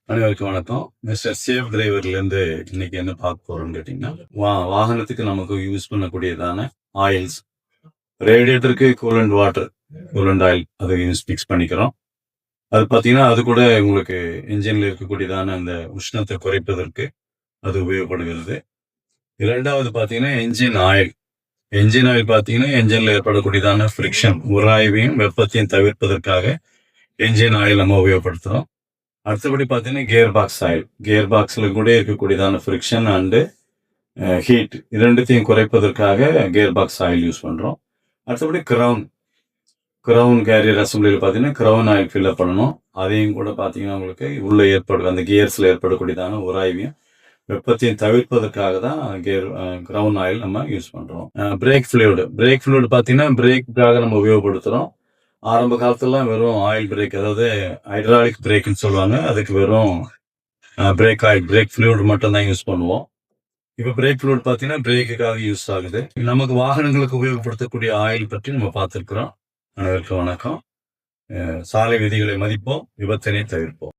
அனைவருக்கும் வணக்கம். Mister safe டிரைவர்லேருந்து இன்னைக்கு என்ன பார்க்க போறோம்னு கேட்டீங்கன்னா, வாகனத்துக்கு நமக்கு யூஸ் பண்ணக்கூடியதான ஆயில்ஸ், ரேடியேட்டருக்கு கூலண்ட் வாட்டர், கூலண்ட் ஆயில் அதை மிக்ஸ் பண்ணிக்கிறோம். அது பார்த்தீங்கன்னா, அது கூட உங்களுக்கு என்ஜின்ல இருக்கக்கூடியதான அந்த உஷ்ணத்தை குறைப்பதற்கு அது உபயோகப்படுகிறது. 2வது பார்த்தீங்கன்னா, என்ஜின் ஆயில். என்ஜின் ஆயில் பார்த்தீங்கன்னா, என்ஜின்ல ஏற்படக்கூடியதான ஃப்ரிக்ஷன், உராய்வையும் வெப்பத்தையும் தவிர்ப்பதற்காக என்ஜின் ஆயில் நம்ம உபயோகப்படுத்துறோம். அடுத்தபடி பார்த்தீங்கன்னா கியர் பாக்ஸ் ஆயில். கியர் பாக்ஸில் கூட இருக்கக்கூடியதான ஃப்ரிக்ஷன் அண்டு ஹீட் இரண்டுத்தையும் குறைப்பதற்காக கியர் பாக்ஸ் ஆயில் யூஸ் பண்ணுறோம். அடுத்தபடி க்ரௌன் கேரியர் அசம்பிளியில் பார்த்தீங்கன்னா க்ரௌன் ஆயில் ஃபில்லப் பண்ணணும். அதையும் கூட பார்த்தீங்கன்னா உங்களுக்கு உள்ளே அந்த கியர்ஸில் ஏற்படக்கூடியதான உராய்வையும் வெப்பத்தையும் தவிர்ப்பதற்காக தான் க்ரௌன் ஆயில் நம்ம யூஸ் பண்ணுறோம். பிரேக் ஃப்ளூயிடு பார்த்தீங்கன்னா பிரேக்குக்காக நம்ம உபயோகப்படுத்துகிறோம். ஆரம்ப காலத்துலலாம் வெறும் ஆயில் பிரேக், அதாவது ஹைட்ராலிக் பிரேக்குன்னு சொல்லுவாங்க. அதுக்கு வெறும் பிரேக் ஆயில், பிரேக் ஃப்ளூயிட் மட்டும் தான் யூஸ் பண்ணுவோம். இப்போ பிரேக் ஃப்ளூயிட் பார்த்தீங்கன்னா பிரேக்குக்காக யூஸ் ஆகுது. நமக்கு வாகனங்களுக்கு உபயோகப்படுத்தக்கூடிய ஆயில் பற்றி நம்ம பார்த்துருக்குறோம். அனைவருக்கும் வணக்கம். சாலை விதிகளை மதிப்போம், விபத்தினை தவிர்ப்போம்.